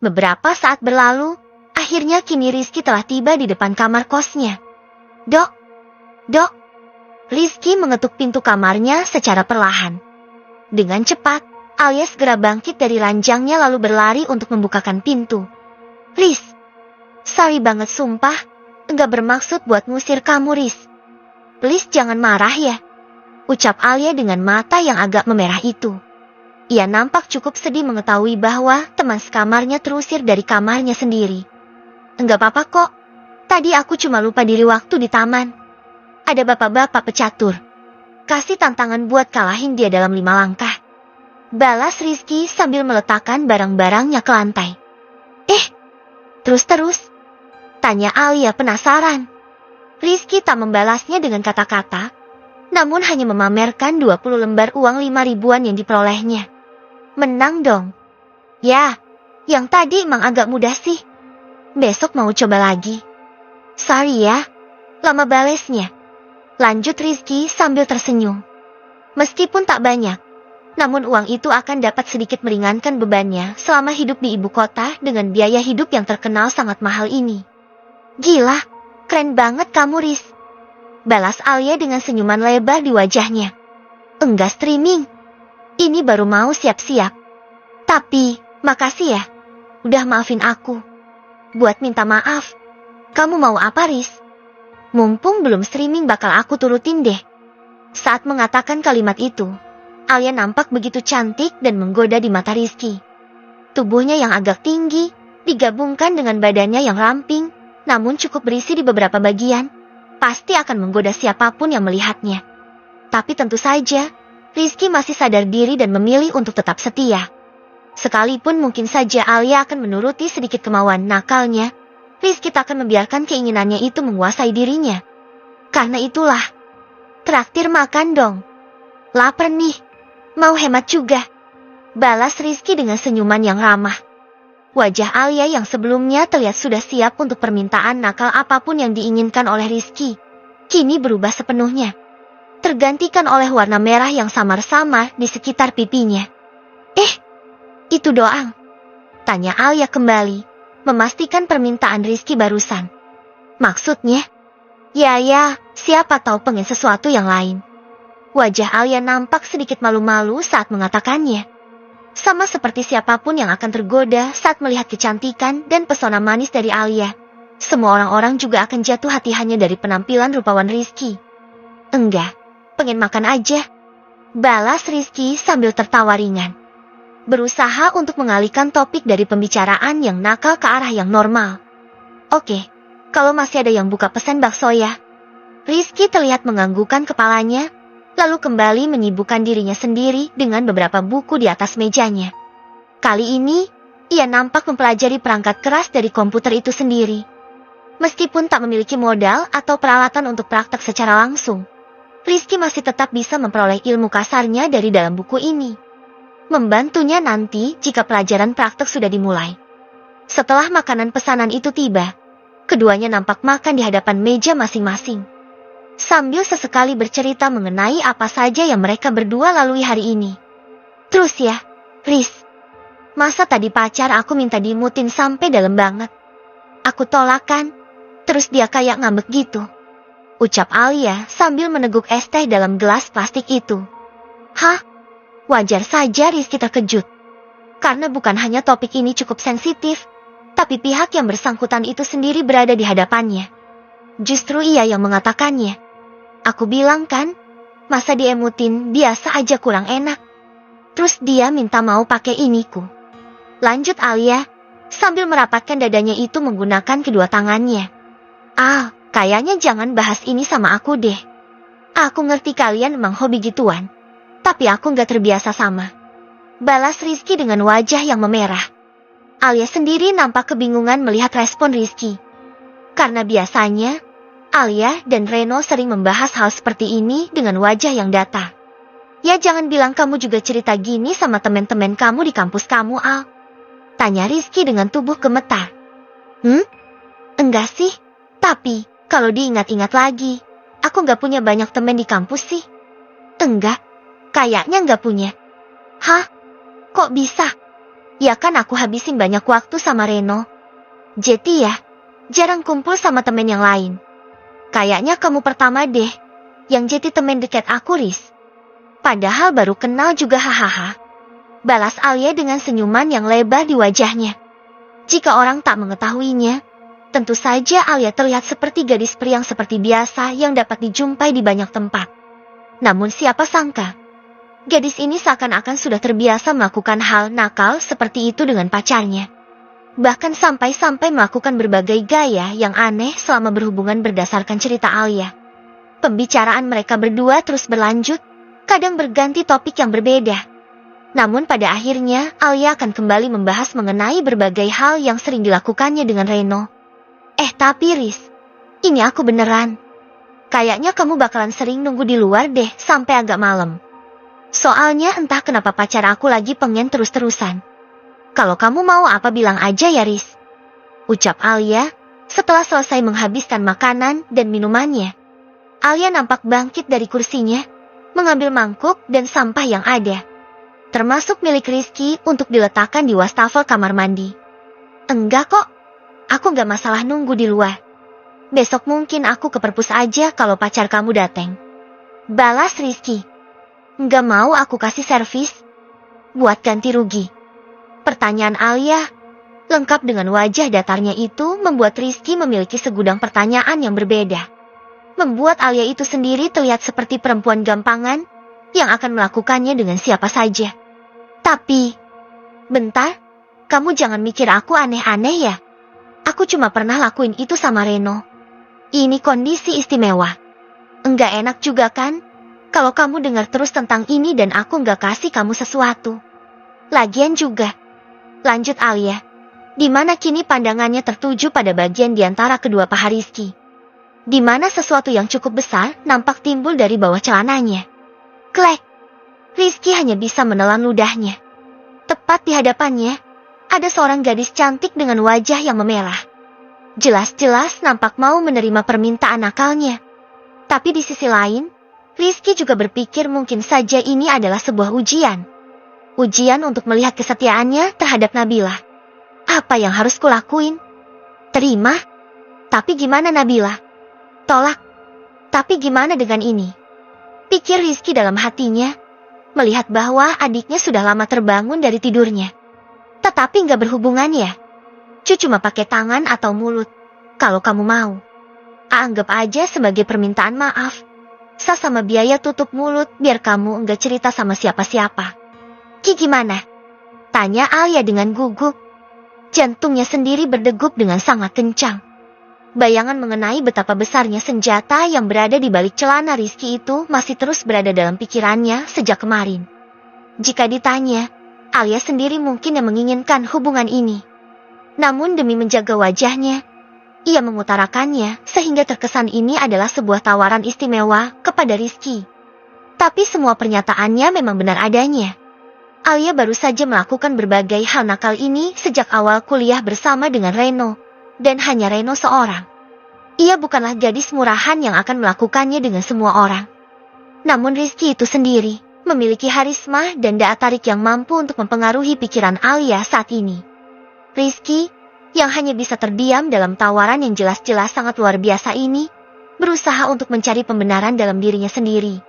Beberapa saat berlalu, akhirnya kini Rizky telah tiba di depan kamar kosnya. Dok, dok. Rizky mengetuk pintu kamarnya secara perlahan. Dengan cepat, Alia segera bangkit dari ranjangnya lalu berlari untuk membukakan pintu. Riz, sorry banget sumpah, enggak bermaksud buat ngusir kamu Riz. Please jangan marah ya, ucap Alia dengan mata yang agak memerah itu. Ia nampak cukup sedih mengetahui bahwa teman sekamarnya terusir dari kamarnya sendiri. Enggak apa-apa kok, tadi aku cuma lupa diri waktu di taman. Ada bapak-bapak pecatur. Kasih tantangan buat kalahin dia dalam 5 langkah. Balas Rizky sambil meletakkan barang-barangnya ke lantai. Terus? Tanya Alia penasaran. Rizky tak membalasnya dengan kata-kata, namun hanya memamerkan 20 lembar uang 5 ribuan yang diperolehnya. Menang dong. Ya, yang tadi emang agak mudah sih. Besok mau coba lagi. Sorry ya, lama balesnya. Lanjut Rizky sambil tersenyum. Meskipun tak banyak, namun uang itu akan dapat sedikit meringankan bebannya selama hidup di ibu kota dengan biaya hidup yang terkenal sangat mahal ini. Gila, keren banget kamu Riz. Balas Alia dengan senyuman lebar di wajahnya. Enggak streaming. Ini baru mau siap-siap. Tapi, makasih ya. Udah maafin aku. Buat minta maaf. Kamu mau apa Riz? Mumpung belum streaming bakal aku turutin deh. Saat mengatakan kalimat itu, Alia nampak begitu cantik dan menggoda di mata Rizky. Tubuhnya yang agak tinggi, digabungkan dengan badannya yang ramping, namun cukup berisi di beberapa bagian, pasti akan menggoda siapapun yang melihatnya. Tapi tentu saja, Rizky masih sadar diri dan memilih untuk tetap setia. Sekalipun mungkin saja Alia akan menuruti sedikit kemauan nakalnya, Rizky tak akan membiarkan keinginannya itu menguasai dirinya. Karena itulah, traktir makan dong. Lapar nih, mau hemat juga. Balas Rizky dengan senyuman yang ramah. Wajah Alia yang sebelumnya terlihat sudah siap untuk permintaan nakal apapun yang diinginkan oleh Rizky, kini berubah sepenuhnya. Tergantikan oleh warna merah yang samar-samar di sekitar pipinya. Itu doang? Tanya Alia kembali, memastikan permintaan Rizky barusan. Maksudnya? Ya, siapa tahu pengen sesuatu yang lain. Wajah Alia nampak sedikit malu-malu saat mengatakannya. Sama seperti siapapun yang akan tergoda saat melihat kecantikan dan pesona manis dari Alia. Semua orang-orang juga akan jatuh hati hanya dari penampilan rupawan Rizky. Enggak. Pengen makan aja. Balas Rizky sambil tertawa ringan. Berusaha untuk mengalihkan topik dari pembicaraan yang nakal ke arah yang normal. Oke, kalau masih ada yang buka pesan bakso ya. Rizky terlihat menganggukkan kepalanya, lalu kembali menyibukkan dirinya sendiri dengan beberapa buku di atas mejanya. Kali ini, ia nampak mempelajari perangkat keras dari komputer itu sendiri. Meskipun tak memiliki modal atau peralatan untuk praktek secara langsung, Rizky masih tetap bisa memperoleh ilmu kasarnya dari dalam buku ini. Membantunya nanti jika pelajaran praktek sudah dimulai. Setelah makanan pesanan itu tiba, keduanya nampak makan di hadapan meja masing-masing. Sambil sesekali bercerita mengenai apa saja yang mereka berdua lalui hari ini. Terus ya, Riz. Masa tadi pacar aku minta dimutin sampai dalam banget. Aku tolak kan, terus dia kayak ngambek gitu. Ucap Alia sambil meneguk es teh dalam gelas plastik itu. Hah? Wajar saja Rizky terkejut. Karena bukan hanya topik ini cukup sensitif, tapi pihak yang bersangkutan itu sendiri berada di hadapannya. Justru ia yang mengatakannya. Aku bilang kan, masa diemutin biasa aja kurang enak. Terus dia minta mau pakai iniku. Lanjut Alia, sambil merapatkan dadanya itu menggunakan kedua tangannya. Kayaknya jangan bahas ini sama aku deh. Aku ngerti kalian emang hobi gituan, tapi aku gak terbiasa sama. Balas Rizky dengan wajah yang memerah. Alia sendiri nampak kebingungan melihat respon Rizky. Karena biasanya, Alia dan Reno sering membahas hal seperti ini dengan wajah yang datar. Ya jangan bilang kamu juga cerita gini sama teman-teman kamu di kampus kamu, Al. Tanya Rizky dengan tubuh gemetar. Enggak sih, tapi kalau diingat-ingat lagi, aku gak punya banyak teman di kampus sih. Enggak, kayaknya gak punya. Hah? Kok bisa? Ya kan aku habisin banyak waktu sama Reno. Jadi ya, jarang kumpul sama temen yang lain. Kayaknya kamu pertama deh, yang jadi temen dekat aku, Riz. Padahal baru kenal juga, hahaha. Balas Alia dengan senyuman yang lebar di wajahnya. Jika orang tak mengetahuinya, tentu saja Alia terlihat seperti gadis periang seperti biasa yang dapat dijumpai di banyak tempat. Namun siapa sangka, gadis ini seakan-akan sudah terbiasa melakukan hal nakal seperti itu dengan pacarnya. Bahkan sampai-sampai melakukan berbagai gaya yang aneh selama berhubungan berdasarkan cerita Alia. Pembicaraan mereka berdua terus berlanjut, kadang berganti topik yang berbeda. Namun pada akhirnya Alia akan kembali membahas mengenai berbagai hal yang sering dilakukannya dengan Reno. Tapi Riz, ini aku beneran. Kayaknya kamu bakalan sering nunggu di luar deh sampai agak malam. Soalnya entah kenapa pacar aku lagi pengen terus-terusan. Kalau kamu mau apa bilang aja ya, Riz. Ucap Alia setelah selesai menghabiskan makanan dan minumannya. Alia nampak bangkit dari kursinya, mengambil mangkuk dan sampah yang ada, termasuk milik Rizky untuk diletakkan di wastafel kamar mandi. Enggak kok, aku gak masalah nunggu di luar. Besok mungkin aku ke perpus aja kalau pacar kamu dateng. Balas Rizky. Nggak mau aku kasih servis buat ganti rugi. Pertanyaan Alia, lengkap dengan wajah datarnya itu, membuat Rizky memiliki segudang pertanyaan yang berbeda. Membuat Alia itu sendiri terlihat seperti perempuan gampangan yang akan melakukannya dengan siapa saja. Tapi, bentar, kamu jangan mikir aku aneh-aneh ya. Aku cuma pernah lakuin itu sama Reno. Ini kondisi istimewa. Enggak enak juga kan? Kalau kamu dengar terus tentang ini dan aku nggak kasih kamu sesuatu. Lagian juga, lanjut Alia, di mana kini pandangannya tertuju pada bagian di antara kedua paha Rizky. Di mana sesuatu yang cukup besar nampak timbul dari bawah celananya. Klek, Rizky hanya bisa menelan ludahnya. Tepat di hadapannya, ada seorang gadis cantik dengan wajah yang memerah. Jelas-jelas nampak mau menerima permintaan nakalnya. Tapi di sisi lain, Rizky juga berpikir mungkin saja ini adalah sebuah ujian. Ujian untuk melihat kesetiaannya terhadap Nabila. Apa yang harus kulakuin? Terima? Tapi gimana Nabila? Tolak? Tapi gimana dengan ini? Pikir Rizky dalam hatinya, melihat bahwa adiknya sudah lama terbangun dari tidurnya. Tetapi nggak berhubungan ya? Cuma pakai tangan atau mulut, kalau kamu mau. Anggap aja sebagai permintaan maaf. Sama biaya tutup mulut biar kamu enggak cerita sama siapa-siapa. Ki gimana? Tanya Alia dengan gugup. Jantungnya sendiri berdegup dengan sangat kencang. Bayangan mengenai betapa besarnya senjata yang berada di balik celana Rizky itu masih terus berada dalam pikirannya sejak kemarin. Jika ditanya, Alia sendiri mungkin yang menginginkan hubungan ini. Namun demi menjaga wajahnya, ia mengutarakannya sehingga terkesan ini adalah sebuah tawaran istimewa kepada Rizky. Tapi semua pernyataannya memang benar adanya. Alia baru saja melakukan berbagai hal nakal ini sejak awal kuliah bersama dengan Reno. Dan hanya Reno seorang. Ia bukanlah gadis murahan yang akan melakukannya dengan semua orang. Namun Rizky itu sendiri memiliki harisma dan daya tarik yang mampu untuk mempengaruhi pikiran Alia saat ini. Rizky, yang hanya bisa terdiam dalam tawaran yang jelas-jelas sangat luar biasa ini, berusaha untuk mencari pembenaran dalam dirinya sendiri.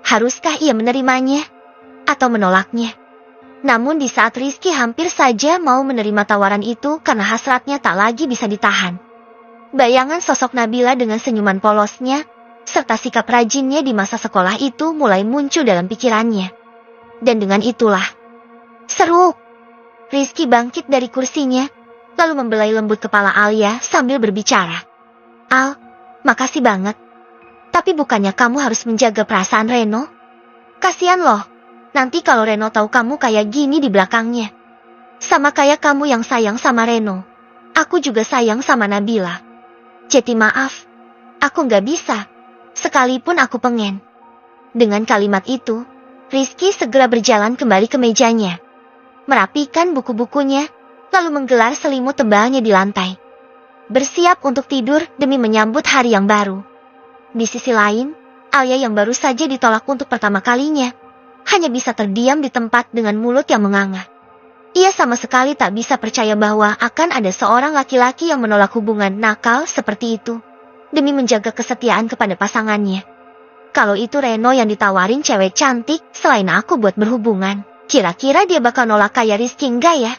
Haruskah ia menerimanya atau menolaknya? Namun di saat Rizky hampir saja mau menerima tawaran itu karena hasratnya tak lagi bisa ditahan. Bayangan sosok Nabila dengan senyuman polosnya, serta sikap rajinnya di masa sekolah itu mulai muncul dalam pikirannya. Dan dengan itulah, seruk! Rizky bangkit dari kursinya, lalu membelai lembut kepala Alia sambil berbicara. Al, makasih banget. Tapi bukannya kamu harus menjaga perasaan Reno? Kasian loh, nanti kalau Reno tahu kamu kayak gini di belakangnya. Sama kayak kamu yang sayang sama Reno, aku juga sayang sama Nabila. Jadi maaf, aku nggak bisa, sekalipun aku pengen. Dengan kalimat itu, Rizky segera berjalan kembali ke mejanya. Merapikan buku-bukunya, lalu menggelar selimut tebalnya di lantai. Bersiap untuk tidur demi menyambut hari yang baru. Di sisi lain, Alia yang baru saja ditolak untuk pertama kalinya, hanya bisa terdiam di tempat dengan mulut yang menganga. Ia sama sekali tak bisa percaya bahwa akan ada seorang laki-laki yang menolak hubungan nakal seperti itu, demi menjaga kesetiaan kepada pasangannya. Kalau itu Reno yang ditawarin cewek cantik selain aku buat berhubungan, kira-kira dia bakal nolak kayak Rizky enggak ya?